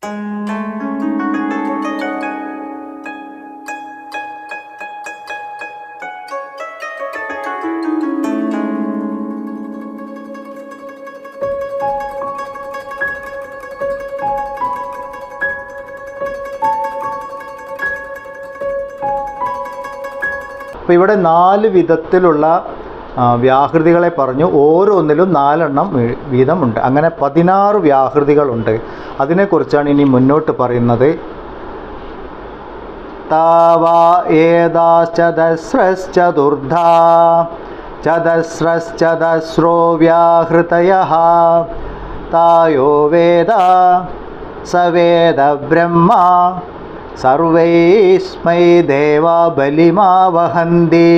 അപ്പോൾ ഇവിടെ 4 വിധത്തിലുള്ള വ്യാഹൃതികളെ പറഞ്ഞു. ഓരോന്നിലും 4 എണ്ണം വീതമുണ്ട്. അങ്ങനെ 16 വ്യാഹൃതികളുണ്ട്. അതിനെക്കുറിച്ചാണ് ഇനി മുന്നോട്ട് പറയുന്നത്. താവാ ഏതാശ്ചതസ്രശ്ചതുർധാ ചതസ്രശ്ചതസ്രോ വ്യാഹൃതയഃ തായോ വേദ സ വേദ ബ്രഹ്മ സർവൈസ്മൈ ദേവാ ബലിമാ വഹന്തി.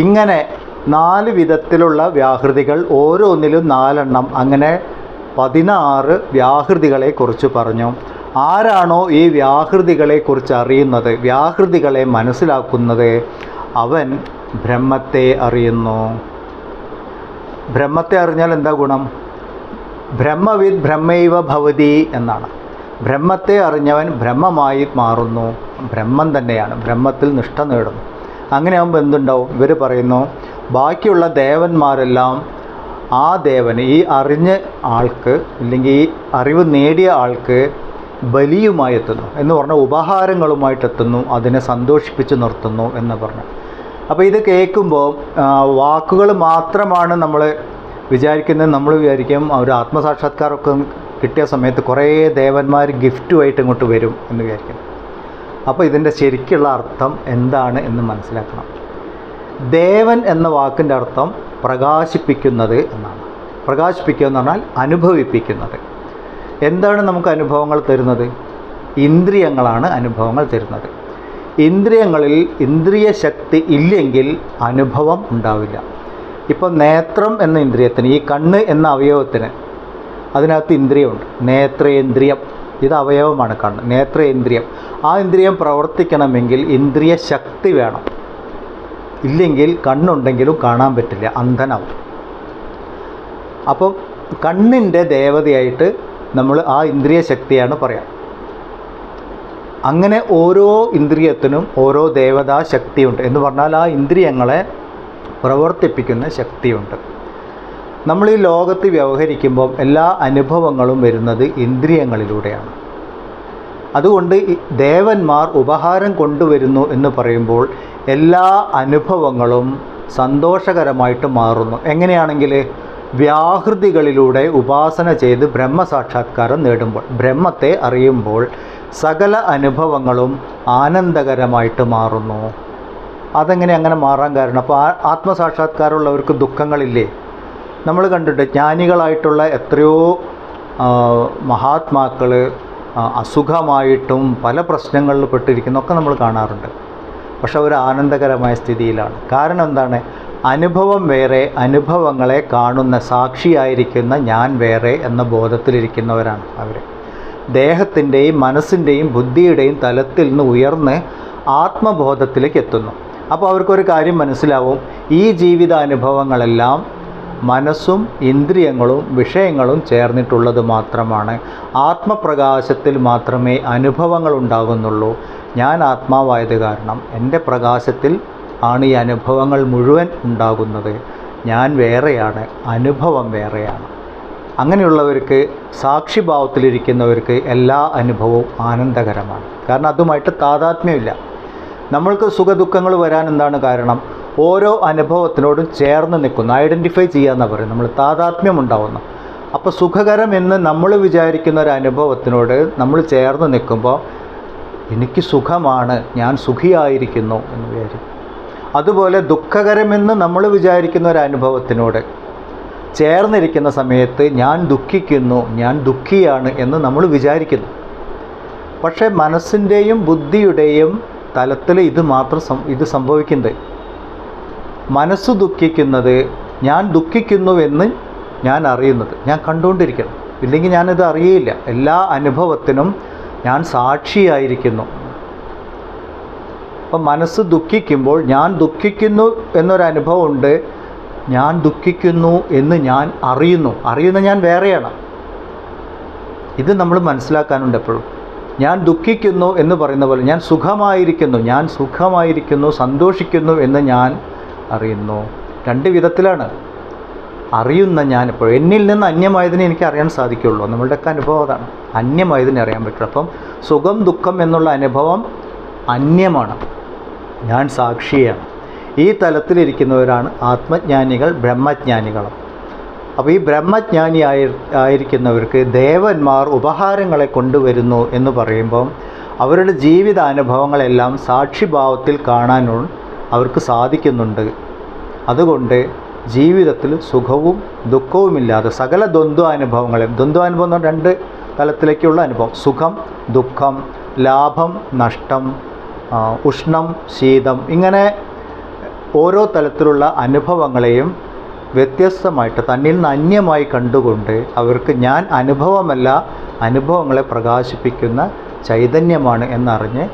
ഇങ്ങനെ 4 വിധത്തിലുള്ള വ്യാഹൃതികൾ, ഓരോന്നിലും 4 എണ്ണം, അങ്ങനെ 16 വ്യാഹൃതികളെക്കുറിച്ച് പറഞ്ഞു. ആരാണോ ഈ വ്യാഹൃതികളെക്കുറിച്ച് അറിയുന്നത്, വ്യാഹൃതികളെ മനസ്സിലാക്കുന്നത്, അവൻ ബ്രഹ്മത്തെ അറിയുന്നു. ബ്രഹ്മത്തെ അറിഞ്ഞാൽ എന്താ ഗുണം? ബ്രഹ്മവിദ് ബ്രഹ്മൈവ ഭവതി എന്നാണ്. ബ്രഹ്മത്തെ അറിഞ്ഞവൻ ബ്രഹ്മമായി മാറുന്നു. ബ്രഹ്മം തന്നെയാണ്, ബ്രഹ്മത്തിൽ നിഷ്ഠ നേടുന്നു. അങ്ങനെയാകുമ്പോൾ എന്തുണ്ടാവും? ഇവർ പറയുന്നു, ബാക്കിയുള്ള ദേവന്മാരെല്ലാം ആ ദേവന്, ഈ അറിഞ്ഞ ആൾക്ക്, ഇല്ലെങ്കിൽ ഈ അറിവ് നേടിയ ആൾക്ക് ബലിയുമായി എത്തുന്നു എന്ന് പറഞ്ഞാൽ ഉപഹാരങ്ങളുമായിട്ടെത്തുന്നു, അതിനെ സന്തോഷിപ്പിച്ച് നിർത്തുന്നു എന്ന് പറഞ്ഞു. അപ്പോൾ ഇത് കേൾക്കുമ്പോൾ വാക്കുകൾ മാത്രമാണ് നമ്മൾ വിചാരിക്കുന്നത്. നമ്മൾ വിചാരിക്കും ഒരു ആത്മസാക്ഷാത്കാരമൊക്കെ കിട്ടിയ സമയത്ത് കുറേ ദേവന്മാർ ഗിഫ്റ്റുമായിട്ട് ഇങ്ങോട്ട് വരും എന്ന് വിചാരിക്കും. അപ്പോൾ ഇതിൻ്റെ ശരിക്കുള്ള അർത്ഥം എന്താണ് എന്ന് മനസ്സിലാക്കണം. ദേവൻ എന്ന വാക്കിൻ്റെ അർത്ഥം പ്രകാശിപ്പിക്കുന്നത് എന്നാണ്. പ്രകാശിപ്പിക്കുക എന്ന് പറഞ്ഞാൽ അനുഭവിപ്പിക്കുന്നത്. എന്താണ് നമുക്ക് അനുഭവങ്ങൾ തരുന്നത്? ഇന്ദ്രിയങ്ങളാണ് അനുഭവങ്ങൾ തരുന്നത്. ഇന്ദ്രിയങ്ങളിൽ ഇന്ദ്രിയ ശക്തി ഇല്ലെങ്കിൽ അനുഭവം ഉണ്ടാവില്ല. ഇപ്പോൾ നേത്രം എന്ന ഇന്ദ്രിയത്തിന്, ഈ കണ്ണ് എന്ന അവയവത്തിന്, അതിനകത്ത് ഇന്ദ്രിയമുണ്ട്, നേത്രേന്ദ്രിയം. ഇത് അവയവമാണ് കണ്ണ്, നേത്രേന്ദ്രിയം. ആ ഇന്ദ്രിയം പ്രവർത്തിക്കണമെങ്കിൽ ഇന്ദ്രിയ ശക്തി വേണം. ഇല്ലെങ്കിൽ കണ്ണുണ്ടെങ്കിലും കാണാൻ പറ്റില്ല, അന്ധനാവും. അപ്പം കണ്ണിൻ്റെ ദേവതയായിട്ട് നമ്മൾ ആ ഇന്ദ്രിയ ശക്തിയാണ് പറയാം. അങ്ങനെ ഓരോ ഇന്ദ്രിയത്തിനും ഓരോ ദേവതാ ശക്തിയുണ്ട് എന്ന് പറഞ്ഞാൽ ആ ഇന്ദ്രിയങ്ങളെ പ്രവർത്തിപ്പിക്കുന്ന ശക്തിയുണ്ട്. നമ്മൾ ഈ ലോകത്ത് വ്യവഹരിക്കുമ്പോൾ എല്ലാ അനുഭവങ്ങളും വരുന്നത് ഇന്ദ്രിയങ്ങളിലൂടെയാണ്. അതുകൊണ്ട് ദേവന്മാർ ഉപഹാരം കൊണ്ടുവരുന്നു എന്ന് പറയുമ്പോൾ എല്ലാ അനുഭവങ്ങളും സന്തോഷകരമായിട്ട് മാറുന്നു. എങ്ങനെയാണെങ്കിൽ വ്യാഹൃതികളിലൂടെ ഉപാസന ചെയ്ത് ബ്രഹ്മസാക്ഷാത്കാരം നേടുമ്പോൾ, ബ്രഹ്മത്തെ അറിയുമ്പോൾ സകല അനുഭവങ്ങളും ആനന്ദകരമായിട്ട് മാറുന്നു. അതെങ്ങനെ അങ്ങനെ മാറാൻ കാരണം? അപ്പോൾ ആത്മസാക്ഷാത്കാരമുള്ളവർക്ക് ദുഃഖങ്ങളില്ലേ? നമ്മൾ കണ്ടിട്ട് ജ്ഞാനികളായിട്ടുള്ള എത്രയോ മഹാത്മാക്കൾ അസുഖമായിട്ടും പല പ്രശ്നങ്ങളിൽ പെട്ടിരിക്കുന്നൊക്കെ നമ്മൾ കാണാറുണ്ട്. പക്ഷെ അവർ ആനന്ദകരമായ സ്ഥിതിയിലാണ്. കാരണം എന്താണ്? അനുഭവം വേറെ, അനുഭവങ്ങളെ കാണുന്ന സാക്ഷിയായിരിക്കുന്ന ഞാൻ വേറെ എന്ന ബോധത്തിലിരിക്കുന്നവരാണ് അവർ. ദേഹത്തിൻ്റെയും മനസ്സിൻ്റെയും ബുദ്ധിയുടെയും തലത്തിൽ നിന്ന് ഉയർന്ന് ആത്മബോധത്തിലേക്ക് എത്തുന്നു. അപ്പോൾ അവർക്കൊരു കാര്യം മനസ്സിലാവും, ഈ ജീവിതാനുഭവങ്ങളെല്ലാം മനസ്സും ഇന്ദ്രിയങ്ങളും വിഷയങ്ങളും ചേർന്നിട്ടുള്ളത് മാത്രമാണ്. ആത്മപ്രകാശത്തിൽ മാത്രമേ അനുഭവങ്ങൾ ഉണ്ടാകുന്നുള്ളൂ. ഞാൻ ആത്മാവായത് കാരണം എൻ്റെ പ്രകാശത്തിൽ ആണ് ഈ അനുഭവങ്ങൾ മുഴുവൻ ഉണ്ടാകുന്നത്. ഞാൻ വേറെയാണ്, അനുഭവം വേറെയാണ്. അങ്ങനെയുള്ളവർക്ക്, സാക്ഷിഭാവത്തിലിരിക്കുന്നവർക്ക് എല്ലാ അനുഭവവും ആനന്ദകരമാണ്. കാരണം അതുമായിട്ട് താതാത്മ്യമില്ല. നമ്മൾക്ക് സുഖദുഃഖങ്ങൾ വരാൻ എന്താണ് കാരണം? ഓരോ അനുഭവത്തിനോടും ചേർന്ന് നിൽക്കുന്നു, ഐഡൻറ്റിഫൈ ചെയ്യാമെന്നാണ് പറയും, നമ്മൾ താതാത്മ്യം ഉണ്ടാവുന്നു. അപ്പോൾ സുഖകരം എന്ന് നമ്മൾ വിചാരിക്കുന്ന ഒരു അനുഭവത്തിനോട് നമ്മൾ ചേർന്ന് നിൽക്കുമ്പോൾ എനിക്ക് സുഖമാണ്, ഞാൻ സുഖിയായിരിക്കുന്നു എന്ന് വിചാരിക്കും. അതുപോലെ ദുഃഖകരമെന്ന് നമ്മൾ വിചാരിക്കുന്ന ഒരു അനുഭവത്തിനോട് ചേർന്നിരിക്കുന്ന സമയത്ത് ഞാൻ ദുഃഖിക്കുന്നു, ഞാൻ ദുഃഖിയാണ് എന്ന് നമ്മൾ വിചാരിക്കുന്നു. പക്ഷേ മനസ്സിൻ്റെയും ബുദ്ധിയുടെയും തലത്തിൽ ഇത് സംഭവിക്കുന്നത്. മനസ്സ് ദുഃഖിക്കുന്നത്, ഞാൻ ദുഃഖിക്കുന്നുവെന്ന് ഞാൻ അറിയുന്നത്, ഞാൻ കണ്ടുകൊണ്ടിരിക്കണം. ഇല്ലെങ്കിൽ ഞാനിത് അറിയില്ല. എല്ലാ അനുഭവത്തിനും ഞാൻ സാക്ഷിയായിരിക്കുന്നു. അപ്പം മനസ്സ് ദുഃഖിക്കുമ്പോൾ ഞാൻ ദുഃഖിക്കുന്നു എന്നൊരനുഭവമുണ്ട്. ഞാൻ ദുഃഖിക്കുന്നു എന്ന് ഞാൻ അറിയുന്ന ഞാൻ വേറെയാണ്. ഇത് നമ്മൾ മനസ്സിലാക്കാനുണ്ട് എപ്പോഴും. ഞാൻ ദുഃഖിക്കുന്നു എന്ന് പറയുന്ന പോലെ ഞാൻ സുഖമായിരിക്കുന്നു സന്തോഷിക്കുന്നു എന്ന് ഞാൻ അറിയുന്നു. രണ്ട് വിധത്തിലാണ് അറിയുന്ന ഞാൻ എപ്പോഴും. എന്നിൽ നിന്ന് അന്യമായതിനെ എനിക്ക് അറിയാൻ സാധിക്കുള്ളൂ. നമ്മളുടെയൊക്കെ അനുഭവം അതാണ്, അന്യമായതിനെ അറിയാൻ പറ്റും. അപ്പം സുഖം ദുഃഖം എന്നുള്ള അനുഭവം അന്യമാണ്, ഞാൻ സാക്ഷിയാണ്. ഈ തലത്തിലിരിക്കുന്നവരാണ് ആത്മജ്ഞാനികൾ, ബ്രഹ്മജ്ഞാനികൾ. അപ്പോൾ ഈ ആയിരിക്കുന്നവർക്ക് ദേവന്മാർ ഉപഹാരങ്ങളെ കൊണ്ടുവരുന്നു എന്ന് പറയുമ്പം അവരുടെ ജീവിതാനുഭവങ്ങളെല്ലാം സാക്ഷിഭാവത്തിൽ കാണാനും അവർക്ക് സാധിക്കുന്നുണ്ട്. അതുകൊണ്ട് ജീവിതത്തിൽ സുഖവും ദുഃഖവുമില്ലാതെ സകല ദ്വന്ദ്വാനുഭവങ്ങളെ, ദ്വന്ദ്വാനുഭവം എന്ന് പറഞ്ഞാൽ രണ്ട് തലത്തിലേക്കുള്ള അനുഭവം, സുഖം ദുഃഖം, ലാഭം നഷ്ടം, ഉഷ്ണം ശീതം, ഇങ്ങനെ ഓരോ തലത്തിലുള്ള അനുഭവങ്ങളെയും വ്യത്യസ്തമായിട്ട് തന്നിൽ നിന്ന് അന്യമായി കണ്ടുകൊണ്ട് അവർക്ക് ഞാൻ അനുഭവമല്ല, അനുഭവങ്ങളെ പ്രകാശിപ്പിക്കുന്ന ചൈതന്യമാണ് എന്നറിഞ്ഞ്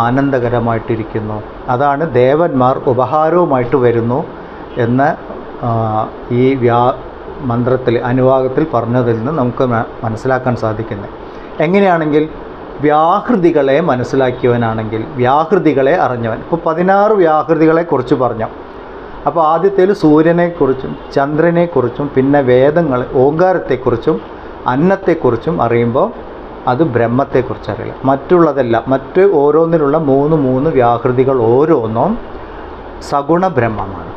ആനന്ദകരമായിട്ടിരിക്കുന്നു. അതാണ് ദേവന്മാർ ഉപഹാരവുമായിട്ട് വരുന്നു എന്ന് ഈ മന്ത്രത്തിൽ അനുവാദത്തിൽ പറഞ്ഞതിൽ നിന്ന് നമുക്ക് മനസ്സിലാക്കാൻ സാധിക്കുന്നത്. എങ്ങനെയാണെങ്കിൽ വ്യാഹൃതികളെ മനസ്സിലാക്കിയവനാണെങ്കിൽ, വ്യാഹൃതികളെ അറിഞ്ഞവൻ. ഇപ്പോൾ 16 വ്യാഹൃതികളെക്കുറിച്ച് പറഞ്ഞു. അപ്പോൾ ആദ്യത്തേൽ സൂര്യനെക്കുറിച്ചും ചന്ദ്രനെക്കുറിച്ചും പിന്നെ വേദങ്ങൾ ഓങ്കാരത്തെക്കുറിച്ചും അന്നത്തെക്കുറിച്ചും അറിയുമ്പോൾ അത് ബ്രഹ്മത്തെക്കുറിച്ച് അറിയില്ല. മറ്റുള്ളതെല്ലാം മറ്റ് ഓരോന്നിലുള്ള മൂന്ന് വ്യാഹൃതികൾ ഓരോന്നും സഗുണ ബ്രഹ്മമാണ്.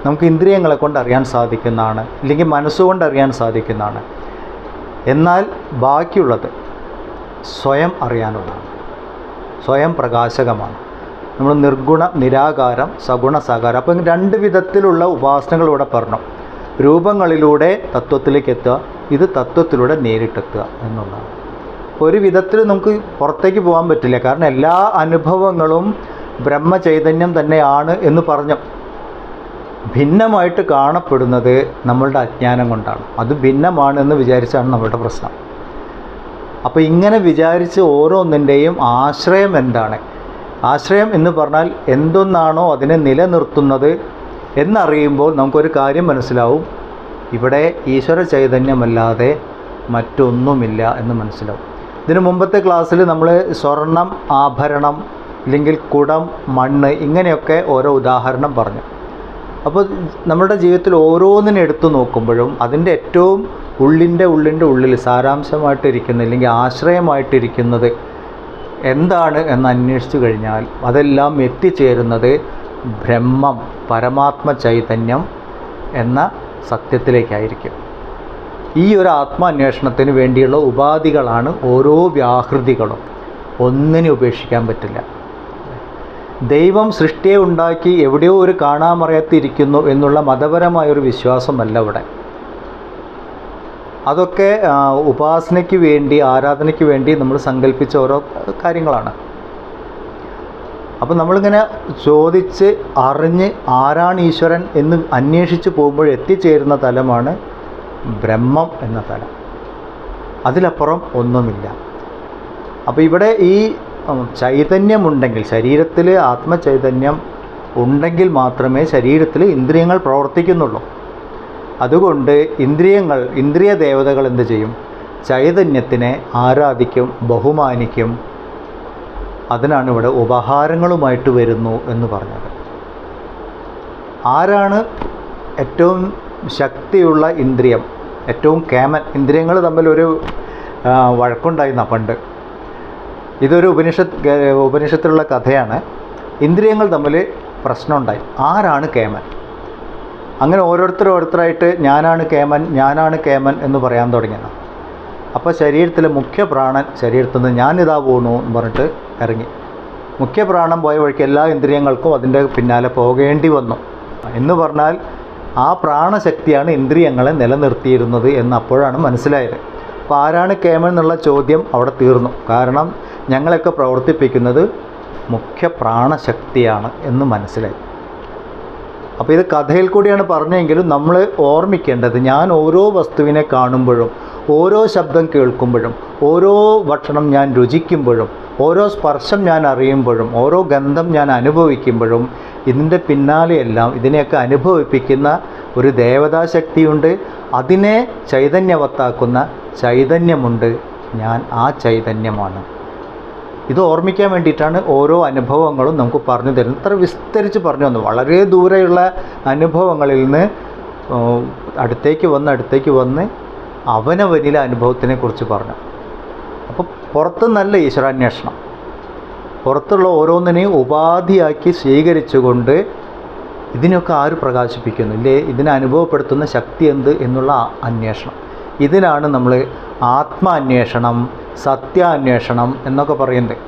നമുക്ക് ഇന്ദ്രിയങ്ങളെ കൊണ്ട് അറിയാൻ സാധിക്കുന്നതാണ്, ഇല്ലെങ്കിൽ മനസ്സുകൊണ്ട് അറിയാൻ സാധിക്കുന്നതാണ്. എന്നാൽ ബാക്കിയുള്ളത് സ്വയം അറിയാനുള്ളതാണ്, സ്വയം പ്രകാശകമാണ്. നമ്മൾ നിർഗുണ നിരാകാരം സഗുണ സാകാരം. അപ്പം രണ്ട് വിധത്തിലുള്ള ഉപാസനകൾ ഇവിടെ പറഞ്ഞു. രൂപങ്ങളിലൂടെ തത്വത്തിലേക്ക് എത്തുക, ഇത് തത്വത്തിലൂടെ നേരിട്ടെത്തുക എന്നുള്ളതാണ്. ഒരു വിധത്തിൽ നമുക്ക് പുറത്തേക്ക് പോകാൻ പറ്റില്ല, കാരണം എല്ലാ അനുഭവങ്ങളും ബ്രഹ്മചൈതന്യം തന്നെയാണ് എന്ന് പറഞ്ഞു. ഭിന്നമായിട്ട് കാണപ്പെടുന്നത് നമ്മളുടെ അജ്ഞാനം കൊണ്ടാണ്. അത് ഭിന്നമാണെന്ന് വിചാരിച്ചാണ് നമ്മളുടെ പ്രശ്നം. അപ്പോൾ ഇങ്ങനെ വിചാരിച്ച് ഓരോന്നിൻ്റെയും ആശ്രയം എന്താണ്? ആശ്രയം എന്ന് പറഞ്ഞാൽ എന്തൊന്നാണോ അതിനെ നിലനിർത്തുന്നത് എന്നറിയുമ്പോൾ നമുക്കൊരു കാര്യം മനസ്സിലാവും, ഇവിടെ ഈശ്വര ചൈതന്യമല്ലാതെ മറ്റൊന്നുമില്ല എന്ന് മനസ്സിലാവും. ഇതിന് മുമ്പത്തെ ക്ലാസ്സിൽ നമ്മൾ സ്വർണം, ആഭരണം, അല്ലെങ്കിൽ കുടം, മണ്ണ്, ഇങ്ങനെയൊക്കെ ഓരോ ഉദാഹരണം പറഞ്ഞു. അപ്പോൾ നമ്മുടെ ജീവിതത്തിൽ ഓരോന്നിനെ എടുത്തു നോക്കുമ്പോഴും അതിൻ്റെ ഏറ്റവും ഉള്ളിൽ സാരാംശമായിട്ടിരിക്കുന്ന അല്ലെങ്കിൽ ആശ്രയമായിട്ടിരിക്കുന്നത് എന്താണ് എന്ന് അന്വേഷിച്ചു കഴിഞ്ഞാൽ അതെല്ലാം എത്തിച്ചേരുന്നത് ബ്രഹ്മം, പരമാത്മ ചൈതന്യം എന്ന സത്യത്തിലേക്കായിരിക്കും. ഈ ഒരു ആത്മാന്വേഷണത്തിന് വേണ്ടിയുള്ള ഉപാധികളാണ് ഓരോ വ്യാഹൃതികളും. ഒന്നിനെ ഉപേക്ഷിക്കാൻ പറ്റില്ല. ദൈവം സൃഷ്ടിയെ ഉണ്ടാക്കി എവിടെയോ ഒരു കാണാമറയത്തിരിക്കുന്നു എന്നുള്ള മതപരമായൊരു വിശ്വാസമല്ല ഇവിടെ. അതൊക്കെ ഉപാസനയ്ക്ക് വേണ്ടി, ആരാധനയ്ക്ക് വേണ്ടി നമ്മൾ സങ്കല്പിച്ച ഓരോ കാര്യങ്ങളാണ്. അപ്പോൾ നമ്മളിങ്ങനെ ചോദിച്ച് അറിഞ്ഞ് ആരാണ് ഈശ്വരൻ എന്ന് അന്വേഷിച്ച് പോകുമ്പോൾ എത്തിച്ചേരുന്ന തലമാണ് ബ്രഹ്മം എന്ന തലം. അതിലപ്പുറം ഒന്നുമില്ല. അപ്പോൾ ഇവിടെ ഈ ചൈതന്യമുണ്ടെങ്കിൽ, ശരീരത്തിൽ ആത്മചൈതന്യം ഉണ്ടെങ്കിൽ മാത്രമേ ശരീരത്തിൽ ഇന്ദ്രിയങ്ങൾ പ്രവർത്തിക്കുന്നുള്ളൂ. അതുകൊണ്ട് ഇന്ദ്രിയ ദേവതകൾ എന്ത് ചെയ്യും? ചൈതന്യത്തിനെ ആരാധിക്കും, ബഹുമാനിക്കും. അതിനാണ് ഇവിടെ ഉപഹാരങ്ങളുമായിട്ട് വരുന്നു എന്ന് പറഞ്ഞത്. ആരാണ് ഏറ്റവും ശക്തിയുള്ള ഇന്ദ്രിയം, ഏറ്റവും കേമൻ? ഇന്ദ്രിയങ്ങൾ തമ്മിലൊരു വഴക്കുണ്ടായിരുന്ന പണ്ട്. ഇതൊരു ഉപനിഷത്തിലുള്ള കഥയാണ്. ഇന്ദ്രിയങ്ങൾ തമ്മിൽ പ്രശ്നമുണ്ടായി, ആരാണ് കേമൻ? അങ്ങനെ ഓരോരുത്തരായിട്ട് ഞാനാണ് കേമൻ എന്ന് പറയാൻ തുടങ്ങിയത്. അപ്പോൾ ശരീരത്തിലെ മുഖ്യപ്രാണൻ ശരീരത്തിൽ നിന്ന് ഞാനിതാ പോകണു എന്ന് പറഞ്ഞിട്ട് ഇറങ്ങി. മുഖ്യപ്രാണൻ പോയ വഴിക്ക് എല്ലാ ഇന്ദ്രിയങ്ങൾക്കും അതിൻ്റെ പിന്നാലെ പോകേണ്ടി വന്നു. എന്ന് പറഞ്ഞാൽ ആ പ്രാണശക്തിയാണ് ഇന്ദ്രിയങ്ങളെ നിലനിർത്തിയിരുന്നത് എന്ന് അപ്പോഴാണ് മനസ്സിലായത്. അപ്പോൾ ആരാണ് കേമൻ എന്നുള്ള ചോദ്യം അവിടെ തീർന്നു. കാരണം ഞങ്ങളൊക്കെ പ്രവർത്തിപ്പിക്കുന്നത് മുഖ്യ പ്രാണശക്തിയാണ് എന്ന് മനസ്സിലായി. അപ്പോൾ ഇത് കഥയിൽ കൂടിയാണ് പറഞ്ഞെങ്കിലും നമ്മൾ ഓർമ്മിക്കേണ്ടത്, ഞാൻ ഓരോ വസ്തുവിനെ കാണുമ്പോഴും, ഓരോ ശബ്ദം കേൾക്കുമ്പോഴും, ഓരോ ഭക്ഷണം ഞാൻ രുചിക്കുമ്പോഴും, ഓരോ സ്പർശം ഞാൻ അറിയുമ്പോഴും, ഓരോ ഗന്ധം ഞാൻ അനുഭവിക്കുമ്പോഴും ഇതിൻ്റെ പിന്നാലെയെല്ലാം ഇതിനെയൊക്കെ അനുഭവിപ്പിക്കുന്ന ഒരു ദേവതാശക്തിയുണ്ട്. അതിനെ ചൈതന്യവത്താക്കുന്ന ചൈതന്യമുണ്ട്, ഞാൻ ആ ചൈതന്യമാണ്. ഇത് ഓർമ്മിക്കാൻ വേണ്ടിയിട്ടാണ് ഓരോ അനുഭവങ്ങളും നമുക്ക് പറഞ്ഞു തരുന്നത്. ഇത്ര വിസ്തരിച്ച് പറഞ്ഞു തന്നു. വളരെ ദൂരെയുള്ള അനുഭവങ്ങളിൽ നിന്ന് അടുത്തേക്ക് വന്ന് അവനവനിലെ അനുഭവത്തിനെ കുറിച്ച് പറഞ്ഞു. അപ്പോൾ പുറത്ത് നല്ല ഈശ്വരാന്വേഷണം, പുറത്തുള്ള ഓരോന്നിനെയും ഉപാധിയാക്കി സ്വീകരിച്ചുകൊണ്ട് ഇതിനൊക്കെ ആര് പ്രകാശിപ്പിക്കുന്നു, ഇല്ലേ, ഇതിനെ അനുഭവപ്പെടുത്തുന്ന ശക്തി എന്ത് എന്നുള്ള അന്വേഷണം. ഇതിനാണ് നമ്മൾ ആത്മാന്വേഷണം, സത്യാന്വേഷണം എന്നൊക്കെ പറയുന്നത്.